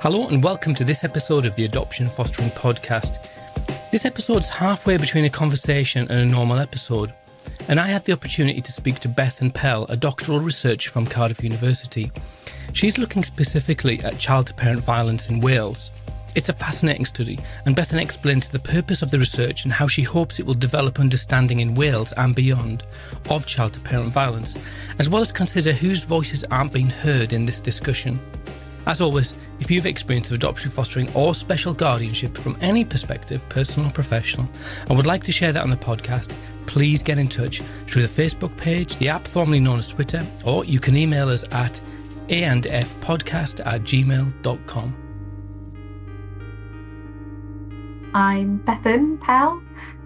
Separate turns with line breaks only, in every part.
Hello and welcome to this episode of the Adoption Fostering Podcast. This episode's halfway between a conversation and a normal episode, and I had the opportunity to speak to Bethan Pell, a doctoral researcher from Cardiff University. She's looking specifically at child-to-parent violence in Wales. It's a fascinating study, and Bethan explains the purpose of the research and how she hopes it will develop understanding in Wales and beyond of child-to-parent violence, as well as consider whose voices aren't being heard in this discussion. As always, if you've experienced adoption, fostering or special guardianship from any perspective, personal or professional, and would like to share that on the podcast, please get in touch through the Facebook page, the app formerly known as Twitter, or you can email us at aandfpodcast@gmail.com.
I'm Bethan Pell,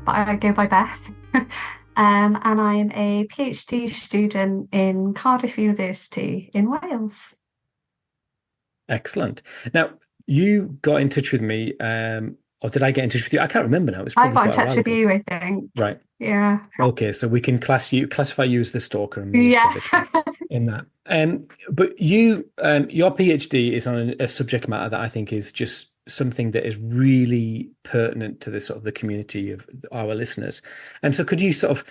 but I go by Beth. And I'm a PhD student in Cardiff University in Wales.
Excellent. Now, you got in touch with me, or did I get in touch with you? I can't remember now.
I got in touch with you, I think.
Right.
Yeah.
Okay, so we can classify you as the stalker and me
Yeah.
as the in that. But you, your PhD is on a subject matter that I think is just something that is really pertinent to the sort of the community of our listeners. And so could you sort of,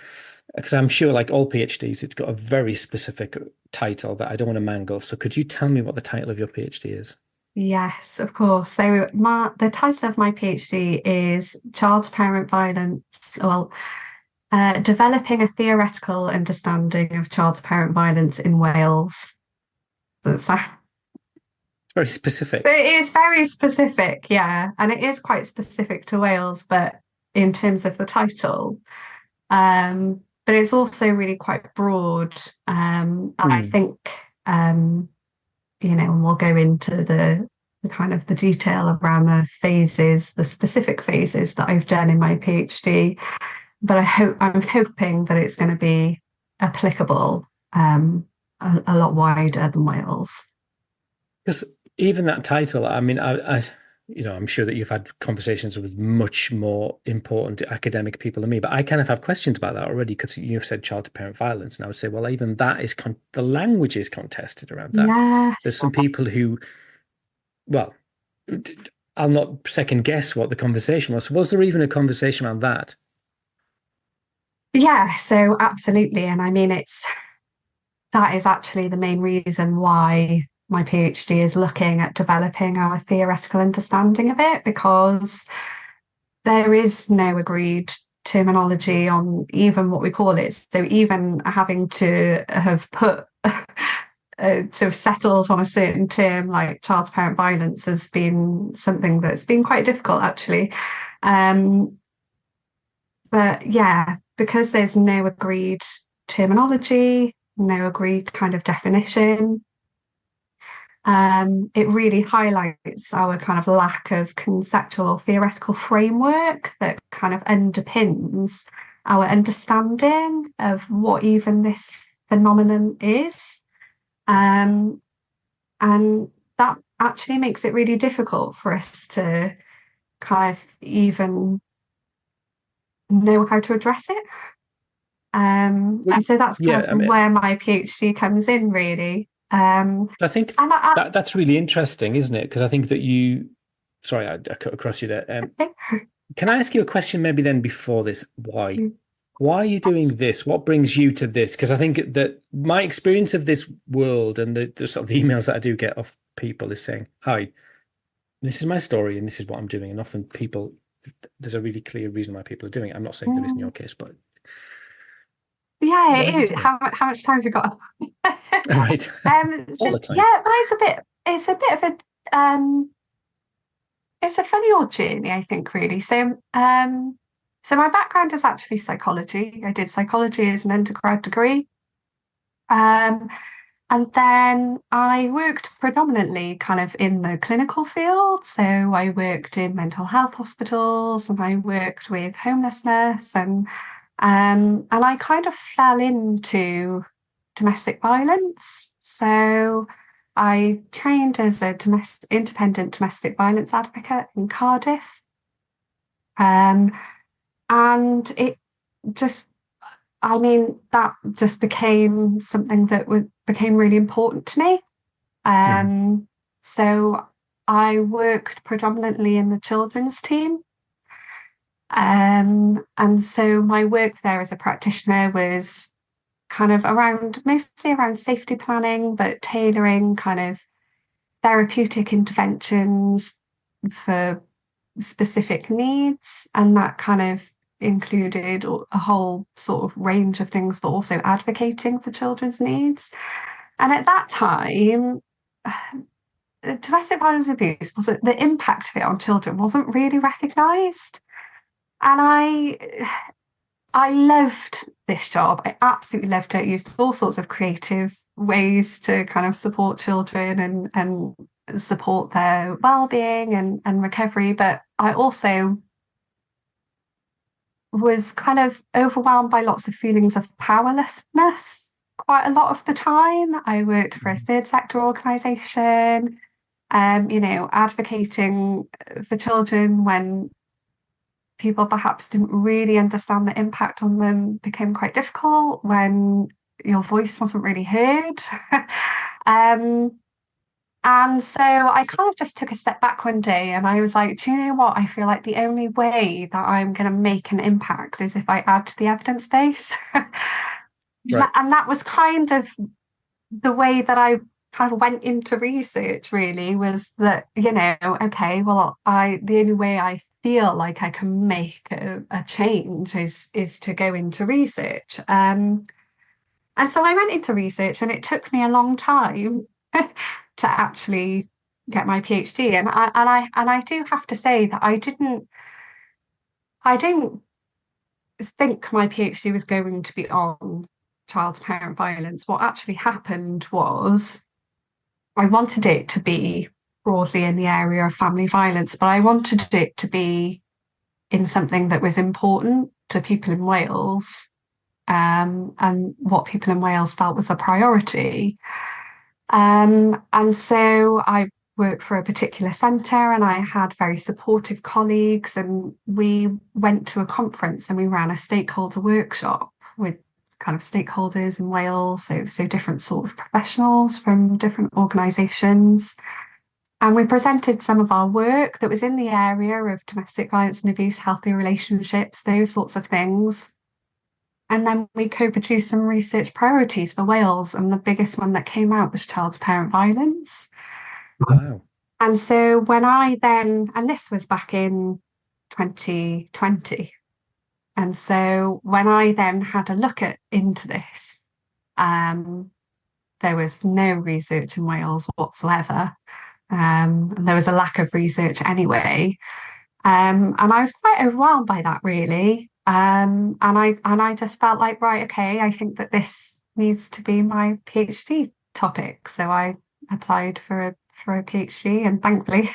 because I'm sure like all PhDs, it's got a very specific title that I don't want to mangle. So could you tell me what the title of your PhD is?
Yes, of course. So the title of my PhD is Child-to-Parent Violence, developing a theoretical understanding of child-to-parent violence in Wales. So it's
very specific.
It is very specific, yeah. And it is quite specific to Wales, but in terms of the title. But it's also really quite broad. And I think, and we'll go into the kind of the detail around the phases, the specific phases that I've done in my PhD. But I'm hoping that it's going to be applicable a lot wider than Wales.
Because even that title, I mean, I'm sure that you've had conversations with much more important academic people than me, but I kind of have questions about that already because you've said child-to-parent violence, and I would say, well, even that is the language is contested around that.
Yes.
There's some people who, well, I'll not second guess what the conversation was. Was there even a conversation around that?
Yeah, so absolutely. And I mean, that is actually the main reason why my PhD is looking at developing our theoretical understanding of it, because there is no agreed terminology on even what we call it. So even having to have put to have settled on a certain term like child-to-parent violence has been something that's been quite difficult, actually. But yeah, because there's no agreed terminology, no agreed kind of definition, it really highlights our kind of lack of conceptual or theoretical framework that kind of underpins our understanding of what even this phenomenon is. And that actually makes it really difficult for us to kind of even know how to address it. And so that's kind of where my PhD comes in, really.
I think that's really interesting, isn't it? Because I think that sorry, I cut across you there. Can I ask you a question maybe then before this? Why are you doing this? What brings you to this? Because I think that my experience of this world and the sort of the emails that I do get off people is saying, hi, this is my story and this is what I'm doing. And often there's a really clear reason why people are doing it. I'm not saying there is in your case, but...
Yeah, it is. How much time have you got?
Right. All the time.
Yeah, it's a bit of a it's a funny old journey, I think, really. So my background is actually psychology. I did psychology as an undergrad degree. And then I worked predominantly kind of in the clinical field. So I worked in mental health hospitals and I worked with homelessness and I kind of fell into domestic violence. So I trained as a independent domestic violence advocate in Cardiff. And it just, that just became something that became really important to me. So I worked predominantly in the children's team. And so my work there as a practitioner was kind of mostly around safety planning, but tailoring kind of therapeutic interventions for specific needs. And that kind of included a whole sort of range of things, but also advocating for children's needs. And at that time, domestic violence abuse wasn't the impact of it on children wasn't really recognised. And I loved this job. I absolutely loved it. I used all sorts of creative ways to kind of support children and support their well-being and recovery. But I also was kind of overwhelmed by lots of feelings of powerlessness quite a lot of the time. I worked for a third sector organisation, advocating for children when people perhaps didn't really understand the impact on them became quite difficult, when your voice wasn't really heard. And so I kind of just took a step back one day and I was like, do you know what? I feel like the only way that I'm going to make an impact is if I add to the evidence base.
Right.
And that was kind of the way that I kind of went into research, really, was that, okay, well, the only way I feel like I can make a change is to go into research. And so I went into research, and it took me a long time to actually get my PhD. And I do have to say that I didn't think my PhD was going to be on child to parent violence. What actually happened was I wanted it to be broadly in the area of family violence, but I wanted it to be in something that was important to people in Wales, and what people in Wales felt was a priority. And so I worked for a particular centre, and I had very supportive colleagues, and we went to a conference and we ran a stakeholder workshop with kind of stakeholders in Wales, so different sort of professionals from different organisations. And we presented some of our work that was in the area of domestic violence and abuse, healthy relationships, those sorts of things. And then we co-produced some research priorities for Wales, and the biggest one that came out was child to parent violence.
Wow.
And so when and this was back in 2020. And so when I then had a look into this, there was no research in Wales whatsoever. And there was a lack of research anyway. And I was quite overwhelmed by that, really. And I just felt like, right, okay, I think that this needs to be my PhD topic. So I applied for a PhD, and thankfully,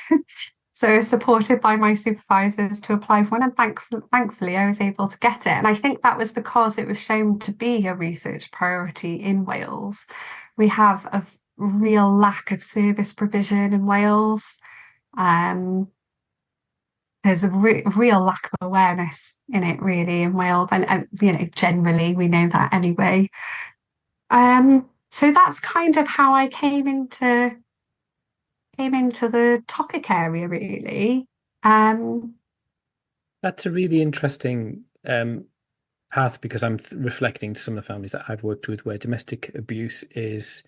so supported by my supervisors to apply for one, and thankfully I was able to get it. And I think that was because it was shown to be a research priority in Wales. We have a real lack of service provision in Wales. There's a real lack of awareness in it, really, in Wales, and generally we know that anyway. So that's kind of how I came into the topic area, really.
That's a really interesting path, because I'm reflecting to some of the families that I've worked with where domestic abuse is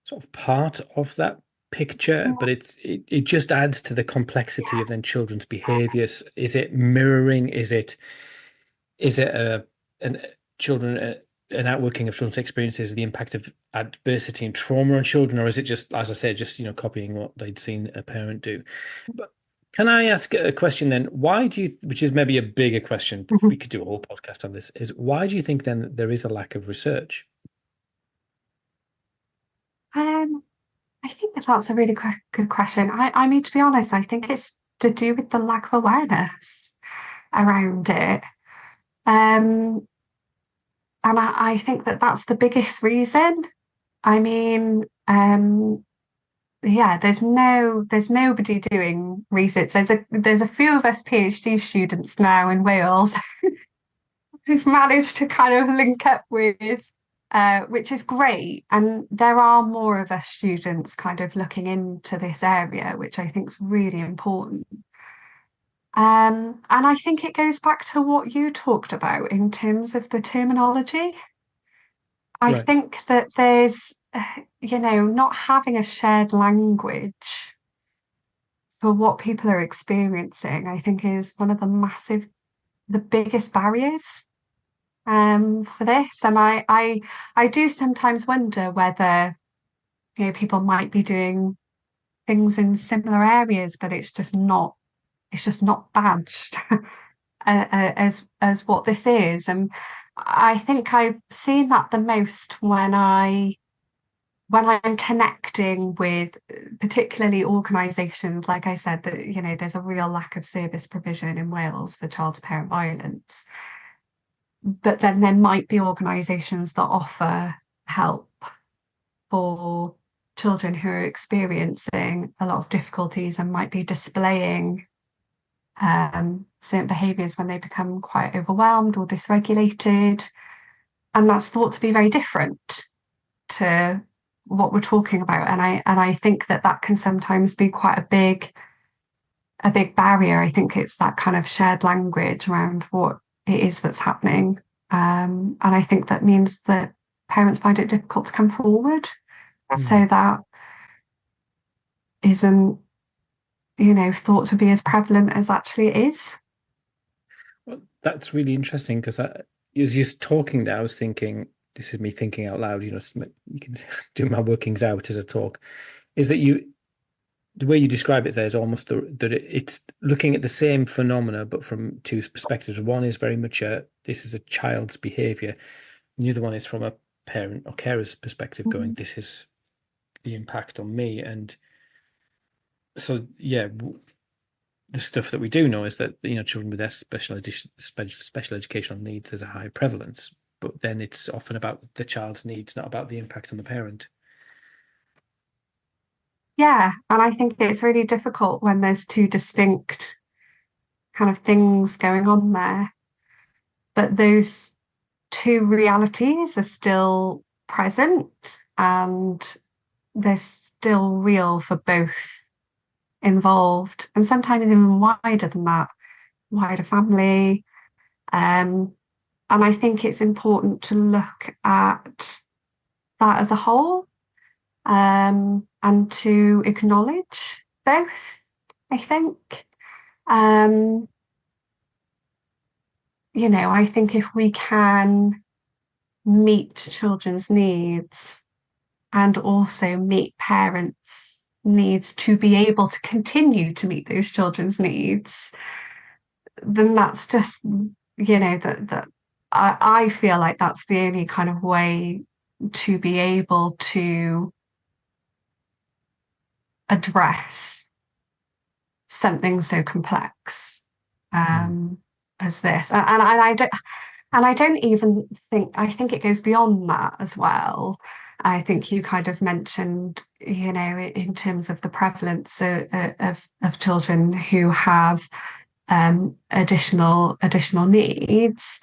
sort of part of that picture, but it just adds to the complexity of then children's behaviors. Is it mirroring? Is it an outworking of children's experiences, the impact of adversity and trauma on children, or is it just, as I said, just copying what they'd seen a parent do? But can I ask a question then? Why do you, which is maybe a bigger question, we could do a whole podcast on this, is why do you think then that there is a lack of research?
I think that's a really good question. I mean, to be honest, I think it's to do with the lack of awareness around it. And I think that that's the biggest reason. I mean, there's nobody doing research. There's a few of us PhD students now in Wales who've managed to kind of link up with which is great. And there are more of us students kind of looking into this area, which I think is really important. And I think it goes back to what you talked about in terms of the terminology. I
Right.
think that there's, not having a shared language for what people are experiencing, I think is one of the biggest barriers for this. And I do sometimes wonder whether, people might be doing things in similar areas, but it's just not badged as what this is. And I think I've seen that the most when I'm connecting with particularly organisations, like I said, that there's a real lack of service provision in Wales for child to parent violence. But then there might be organisations that offer help for children who are experiencing a lot of difficulties and might be displaying certain behaviours when they become quite overwhelmed or dysregulated. And that's thought to be very different to what we're talking about. And I think that can sometimes be quite a big barrier. I think it's that kind of shared language around what it is that's happening. And I think that means that parents find it difficult to come forward. So that isn't, thought to be as prevalent as actually it is.
Well, that's really interesting because as you're talking there, I was thinking, this is me thinking out loud, you can do my workings out as a talk, is that the way you describe it there is almost that it's looking at the same phenomena, but from two perspectives. One is very much this is a child's behavior. And the other one is from a parent or carer's perspective going, this is the impact on me. And so, yeah, the stuff that we do know is that, children with their special educational needs, there's a high prevalence, but then it's often about the child's needs, not about the impact on the parent.
Yeah, and I think it's really difficult when there's two distinct kind of things going on there. But those two realities are still present and they're still real for both involved, and sometimes even wider than that, wider family. And I think it's important to look at that as a whole, and to acknowledge both, I think. I think if we can meet children's needs and also meet parents' needs to be able to continue to meet those children's needs, then that's just, that I feel like that's the only kind of way to be able to address something so complex as this. And I don't even think, I think it goes beyond that as well. I think you kind of mentioned, in terms of the prevalence of children who have additional needs,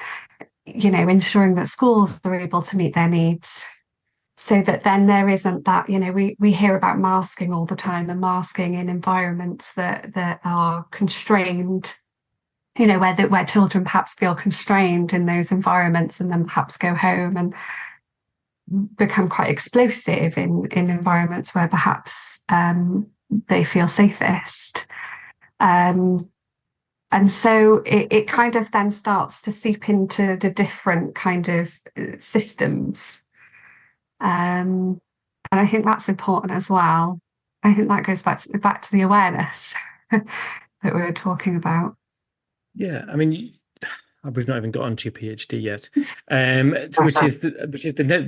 ensuring that schools are able to meet their needs, so that then there isn't that, we hear about masking all the time, and masking in environments that are constrained, where children perhaps feel constrained in those environments and then perhaps go home and become quite explosive in environments where perhaps they feel safest. And so it kind of then starts to seep into the different kind of systems. And I think that's important as well. I think that goes back to the awareness that we were talking about.
Yeah, I mean, we've not even got onto your PhD yet,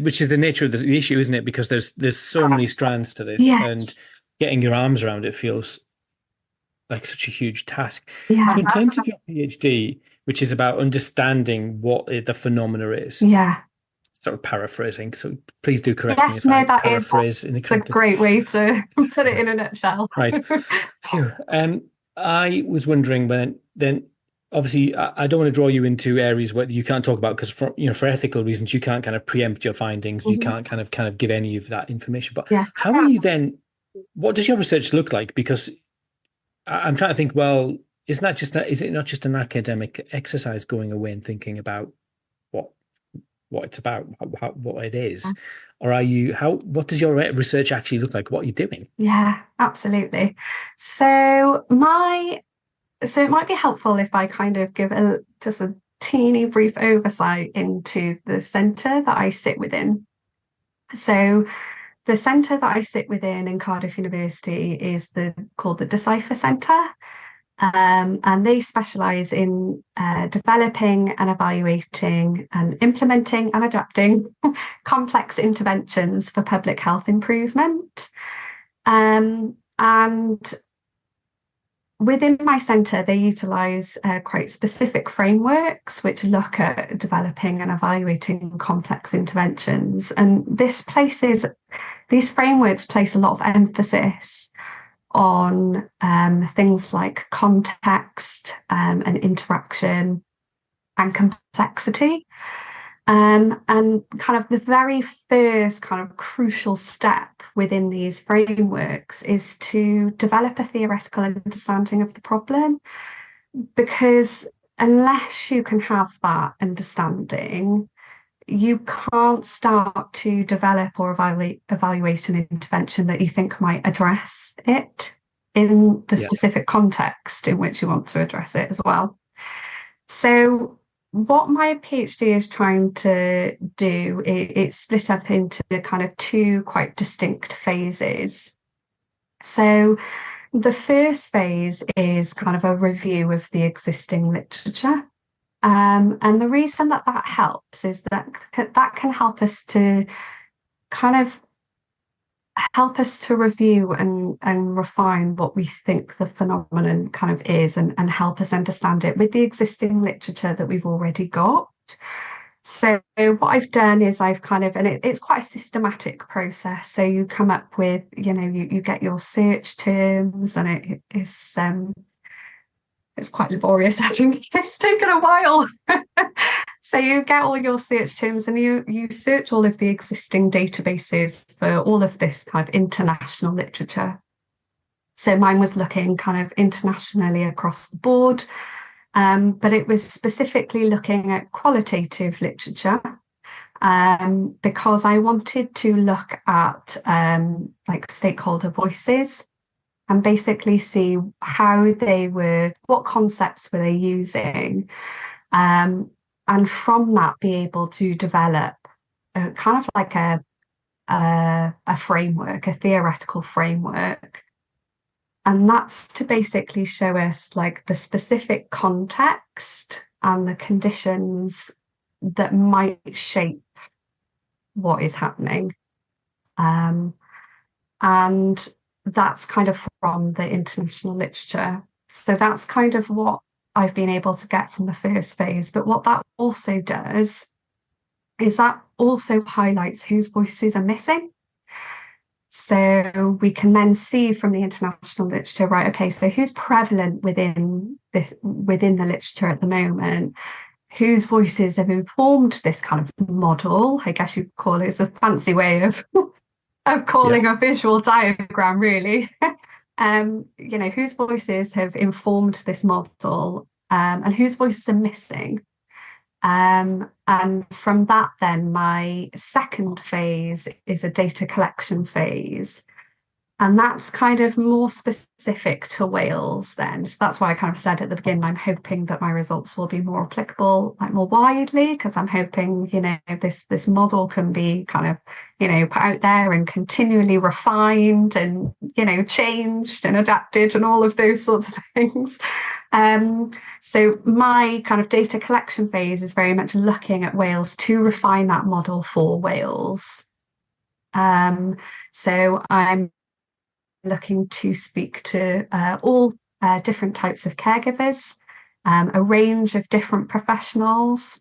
which is the nature of the issue, isn't it? Because there's so many strands to this,
yes.
And getting your arms around it feels like such a huge task.
Yes.
So in terms of your PhD, which is about understanding what the phenomena is, sort of paraphrasing. So please do correct me if I paraphrase incorrectly.
It's a great way to put it in a nutshell.
Right. Phew. I was wondering then obviously I don't want to draw you into areas where you can't talk about, because for ethical reasons you can't kind of preempt your findings. You can't kind of give any of that information. But
Yeah.
how are you then? What does your research look like? Because I'm trying to think. Well, is it not just an academic exercise, going away and thinking about what it's about, what it is, or are you? What does your research actually look like? What are you doing?
Yeah, absolutely. So it might be helpful if I kind of give just a teeny brief oversight into the centre that I sit within. So the centre that I sit within in Cardiff University is called the Decipher Centre. And they specialise in developing and evaluating and implementing and adapting complex interventions for public health improvement. And within my centre, they utilise quite specific frameworks which look at developing and evaluating complex interventions. And these frameworks place a lot of emphasis on things like context and interaction and complexity. And kind of the very first kind of crucial step within these frameworks is to develop a theoretical understanding of the problem, because unless you can have that understanding, you can't start to develop or evaluate an intervention that you think might address it in the specific context in which you want to address it as well. So what my PhD is trying to do, it's split up into kind of two quite distinct phases. So the first phase is kind of a review of the existing literature. And the reason that helps is that can help us to review and refine what we think the phenomenon kind of is, and help us understand it with the existing literature that we've already got. So what I've done is I've kind of, and it's quite a systematic process. So you come up with, you get your search terms, and it's quite laborious actually. It's taken a while. So you get all your search terms, and you search all of the existing databases for all of this kind of international literature. So mine was looking kind of internationally across the board, but it was specifically looking at qualitative literature, because I wanted to look at like stakeholder voices, and basically see what concepts were they using, and from that be able to develop kind of like a framework, a theoretical framework. And that's to basically show us like the specific context and the conditions that might shape what is happening. And that's kind of from the international literature. So that's kind of what I've been able to get from the first phase. But what that also does is that also highlights whose voices are missing. So we can then see from the international literature, right, okay, so who's prevalent within the literature at the moment, whose voices have informed this kind of model, I guess you'd call it. It's a fancy way of calling a visual diagram, really. Whose voices have informed this model, and whose voices are missing. And from that, then my second phase is a data collection phase. And that's kind of more specific to Wales then. So that's why I kind of said at the beginning, I'm hoping that my results will be more applicable, like more widely, because I'm hoping, this model can be kind of, put out there and continually refined and, changed and adapted and all of those sorts of things. So my kind of data collection phase is very much looking at Wales to refine that model for Wales. So I'm looking to speak to all different types of caregivers, a range of different professionals,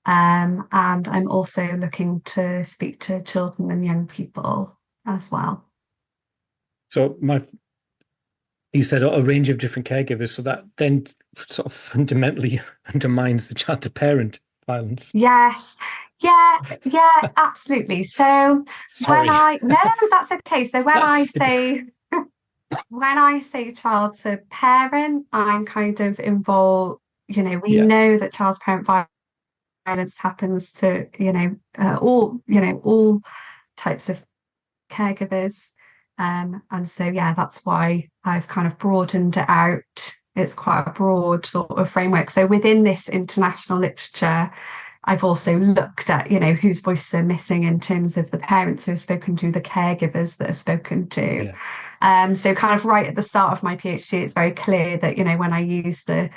and I'm also looking to speak to children and young people as well.
So you said a range of different caregivers, so that then sort of fundamentally undermines the child to parent violence.
Yes. Yeah, yeah, absolutely. So
Sorry.
no, that's okay. So when I
It's-
say child to parent, I'm kind of involved, we
yeah,
know that child to parent violence happens to, all types of caregivers. And so, yeah, that's why I've kind of broadened it out. It's quite a broad sort of framework. So within this international literature, I've also looked at, whose voices are missing in terms of the parents who are spoken to, the caregivers that are spoken to.
yeah.
So kind of right at the start of my PhD, it's very clear that, when I use the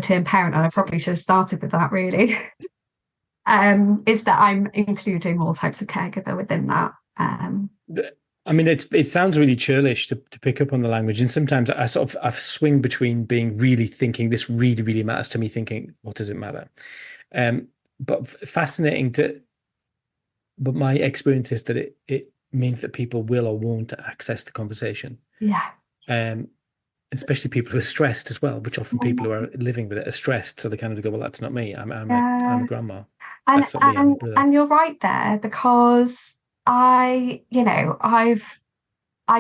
term parent, and I probably should have started with that really, is that I'm including all types of caregiver within that.
I mean, it sounds really churlish to pick up on the language, and sometimes I swing between being really thinking this really, really matters to me, thinking what does it matter? But fascinating but my experience is that it means that people will or won't access the conversation.
Yeah.
Especially people who are stressed as well, which often people who are living with it are stressed, so they kind of go, well, that's not me. I'm a grandma. That's not me. I'm a brother.
And you're right there, because I've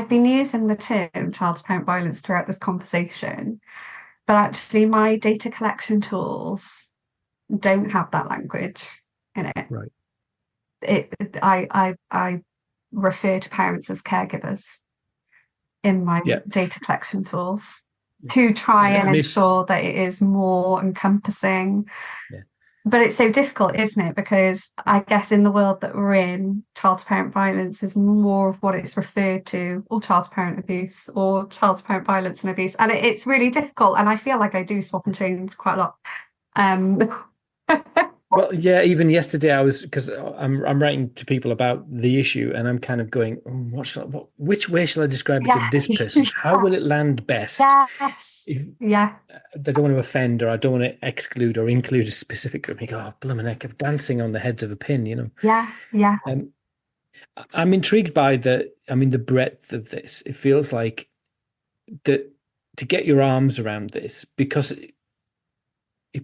been using the term child to parent violence throughout this conversation, but actually my data collection tools don't have that language in it.
Right.
I refer to parents as caregivers in my data collection tools to try and ensure that it is more encompassing.
Yeah.
But it's so difficult, isn't it? Because I guess in the world that we're in, child to parent violence is more of what it's referred to, or child to parent abuse, or child to parent violence and abuse. And it's really difficult. And I feel like I do swap and change quite a lot.
Well, yeah, even yesterday because I'm writing to people about the issue, and I'm kind of going, which way shall I describe it to this person? How will it land best?
Yes. Yeah.
I don't want to offend, or I don't want to exclude or include a specific group. And you go, oh, blooming heck, I'm dancing on the heads of a pin,
Yeah, yeah.
I'm intrigued by the breadth of this. It feels like that to get your arms around this, because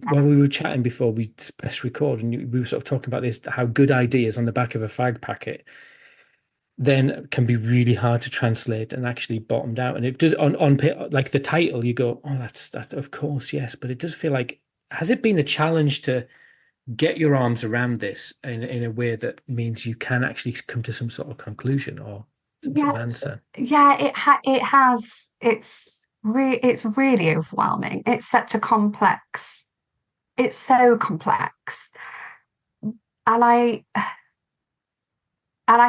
when we were chatting before we pressed record, and we were sort of talking about this, how good ideas on the back of a fag packet then can be really hard to translate and actually bottomed out. And it does on like the title, you go, oh, that's of course, yes. But it does feel like, has it been a challenge to get your arms around this in a way that means you can actually come to some sort of conclusion or some sort of answer?
Yeah, it has. It's really overwhelming. It's such a complex. It's so complex, and I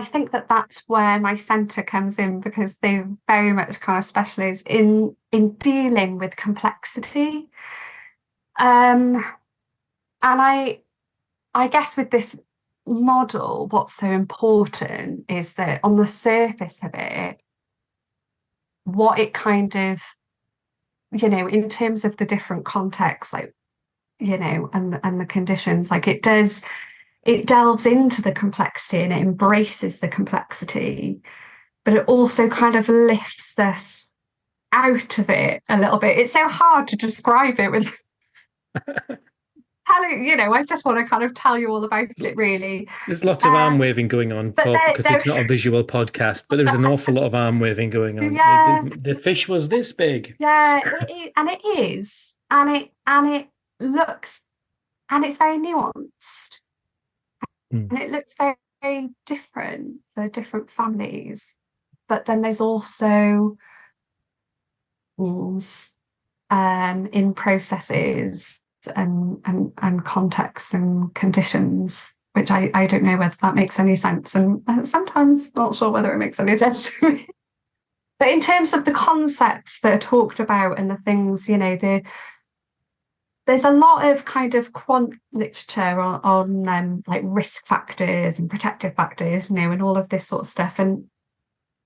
think that that's where my centre comes in, because they very much kind of specialise in dealing with complexity. And I guess with this model, what's so important is that on the surface of it, what it kind of, in terms of the different contexts, like, and the conditions, like it delves into the complexity and it embraces the complexity, but it also kind of lifts us out of it a little bit. It's so hard to describe it with I just want to kind of tell you all about it, really.
There's lots of arm waving going on because it's not a visual podcast, but there's an awful lot of arm waving going on.
Yeah.
The fish was this big.
Yeah, it is. And it looks, and it's very nuanced. And it looks very, very different for different families. But then there's also rules in processes and contexts and conditions, which I don't know whether that makes any sense. And sometimes not sure whether it makes any sense to me. But in terms of the concepts that are talked about and the things, there's a lot of kind of quant literature on like risk factors and protective factors, and all of this sort of stuff. And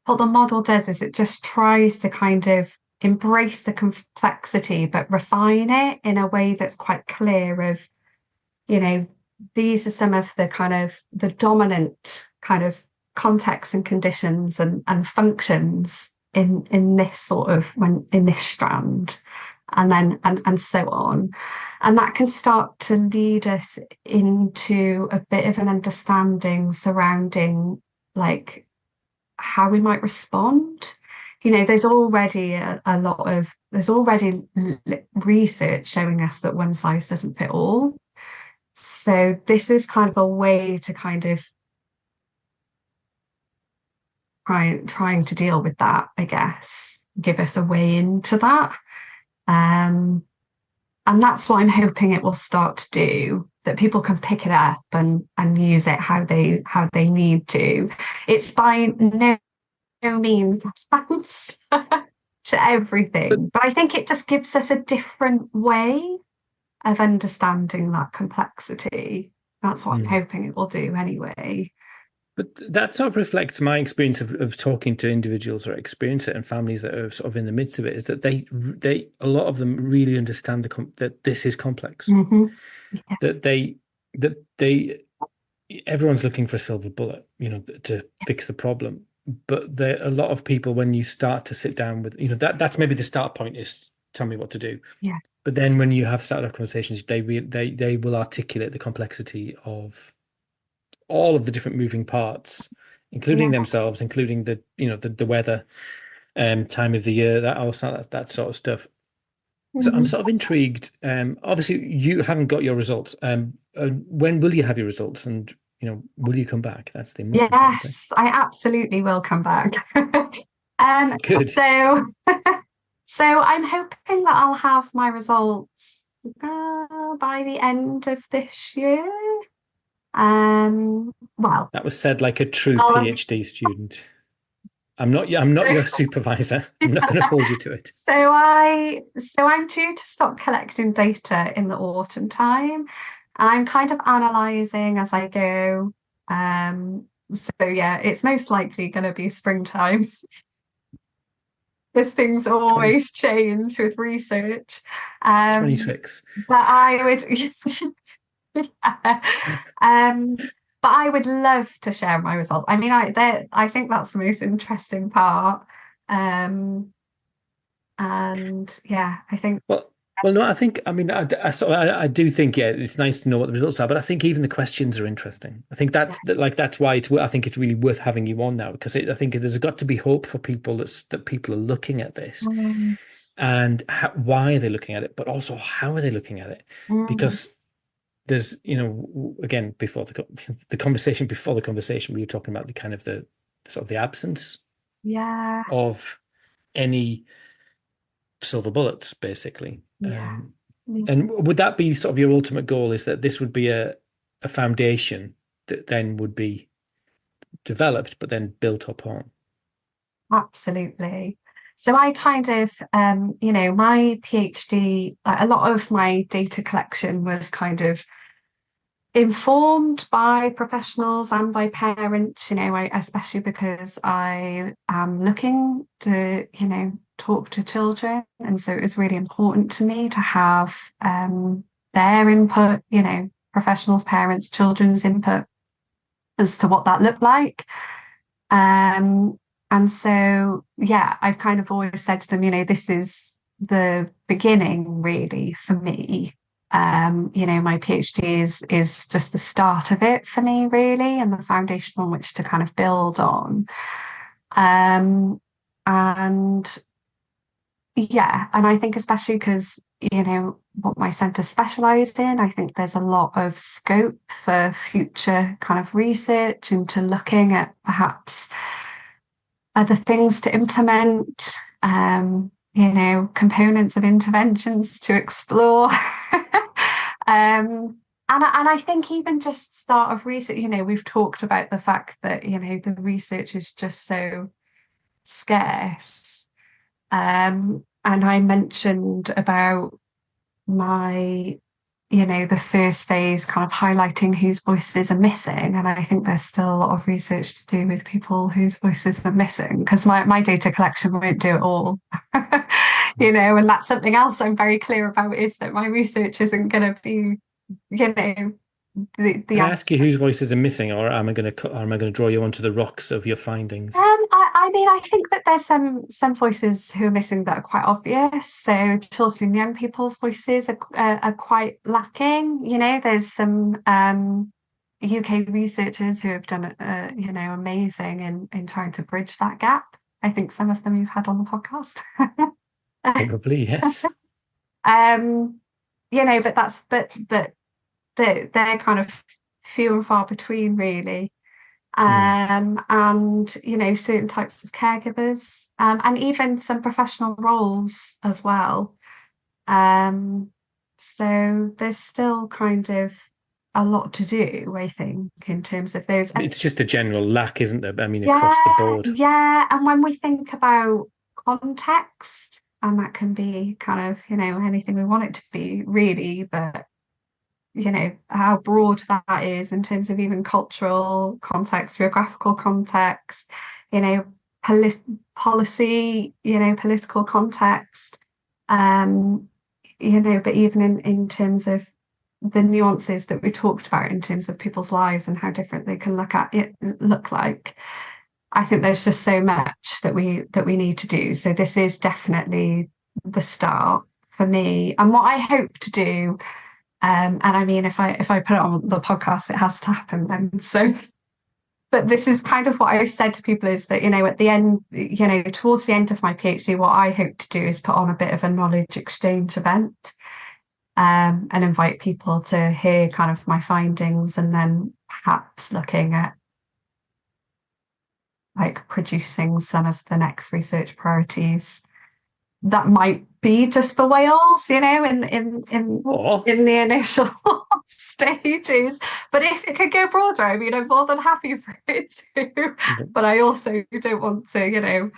what the model does is it just tries to kind of embrace the complexity, but refine it in a way that's quite clear of, these are some of the kind of the dominant kind of contexts and conditions and functions in this sort of in this strand, and then and so on. And that can start to lead us into a bit of an understanding surrounding like how we might respond. There's already there's already research showing us that one size doesn't fit all. So this is kind of a way to kind of trying to deal with that, I guess, give us a way into that. And that's what I'm hoping it will start to do, that people can pick it up and use it how they need to. It's by no means answer to everything, but I think it just gives us a different way of understanding that complexity. That's what I'm hoping it will do anyway.
But that sort of reflects my experience of talking to individuals or experience it and families that are sort of in the midst of it, is that they a lot of them really understand that this is complex.
Mm-hmm. Yeah.
That they everyone's looking for a silver bullet, to fix the problem. But a lot of people, when you start to sit down with, that's maybe the start point, is tell me what to do.
Yeah.
But then when you have started conversations, they will articulate the complexity of all of the different moving parts, including themselves, including the weather, time of the year, that sort of stuff. So I'm sort of intrigued. Obviously, you haven't got your results. When will you have your results? And will you come back? That's the most important thing.
Yes, I absolutely will come back.
Good.
So I'm hoping that I'll have my results by the end of this year. Well,
that was said like a true PhD student. I'm not your supervisor. I'm not going to hold you to it.
So I'm due to stop collecting data in the autumn time. I'm kind of analysing as I go. So yeah, it's most likely going to be springtime. Because things always change with research.
26.
But I would but I would love to share my results. I mean, I think that's the most interesting part. And yeah, I think.
Well, no, I do think, it's nice to know what the results are, but I think even the questions are interesting. I think that's why I think it's really worth having you on now, because I think there's got to be hope for people that people are looking at this, and why are they looking at it, but also how are they looking at it? Because there's, again, before the conversation, we were talking about the kind of the sort of the absence of any silver bullets, basically. And would that be sort of your ultimate goal, is that this would be a foundation that then would be developed but then built upon?
Absolutely. So I kind of my PhD, a lot of my data collection was kind of informed by professionals and by parents, especially because I am looking to talk to children, and so it's really important to me to have their input, professionals, parents, children's input as to what that looked like. And so I've kind of always said to them, this is the beginning really for me. My PhD is just the start of it for me, really, and the foundation on which to kind of build on. And I think especially because, what my centre specialised in, I think there's a lot of scope for future kind of research into looking at perhaps other things to implement, components of interventions to explore. And I think even just start of research, we've talked about the fact that, the research is just so scarce. And I mentioned about my, the first phase kind of highlighting whose voices are missing. And I think there's still a lot of research to do with people whose voices are missing, because my data collection won't do it all. And that's something else I'm very clear about, is that my research isn't going to be,
Can I ask you whose voices are missing, or am I going to draw you onto the rocks of your findings?
I mean, I think that there's some voices who are missing that are quite obvious. So children and young people's voices are quite lacking. You know, there's some UK researchers who have done amazing in trying to bridge that gap. I think some of them you've had on the podcast.
Probably, yes.
But they're kind of few and far between, really. And certain types of caregivers, and even some professional roles as well. So there's still kind of a lot to do, I think, in terms of those.
It's just a general lack, isn't there? I mean, across the board.
Yeah, and when we think about context, and that can be kind of, anything we want it to be, really, but how broad that is in terms of even cultural context, geographical context, policy, political context, but even in terms of the nuances that we talked about in terms of people's lives and how different they can look like. I think there's just so much that we need to do. So this is definitely the start for me, and what I hope to do. And I mean, if I put it on the podcast, it has to happen then. So, but this is kind of what I've said to people is that, at the end, towards the end of my PhD, what I hope to do is put on a bit of a knowledge exchange event, and invite people to hear kind of my findings, and then perhaps looking at like producing some of the next research priorities that might be just for Wales, in the initial stages. But if it could go broader, I mean, I'm more than happy for it to. But I also don't want to,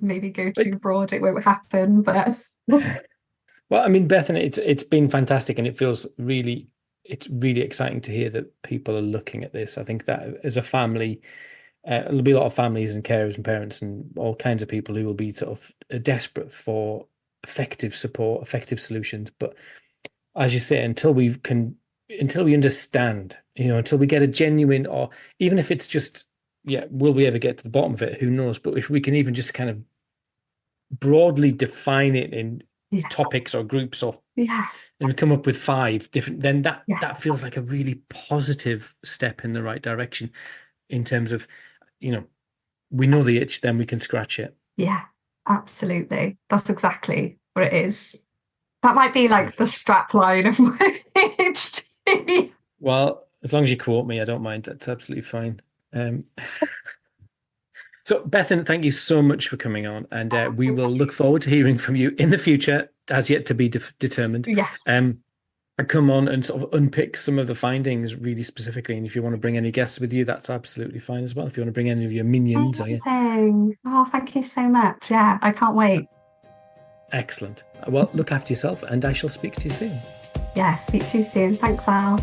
maybe go too broad. It won't happen. But
well, I mean, Bethan, it's been fantastic, and it's really exciting to hear that people are looking at this. I think that as a family. There'll be a lot of families and carers and parents and all kinds of people who will be sort of desperate for effective support, effective solutions. But as you say, until we understand, until we get a genuine, or even if it's just, will we ever get to the bottom of it? Who knows? But if we can even just kind of broadly define it in topics or groups, and we come up with 5 different, then that feels like a really positive step in the right direction in terms of, we know the itch, then we can scratch it. Yeah,
absolutely. That's exactly what it is. That might be like the strap line of my PhD.
Well, as long as you quote me, I don't mind. That's absolutely fine. So, Bethan, thank you so much for coming on, and we will look forward to hearing from you in the future, as yet to be determined.
Yes.
Come on and sort of unpick some of the findings really specifically. And if you want to bring any guests with you, that's absolutely fine as well. If you want to bring any of your minions.
Oh, thank you so much. Yeah, I can't wait.
Excellent. Well, look after yourself, and I shall speak to you soon.
Yeah, speak to you soon. Thanks, Al.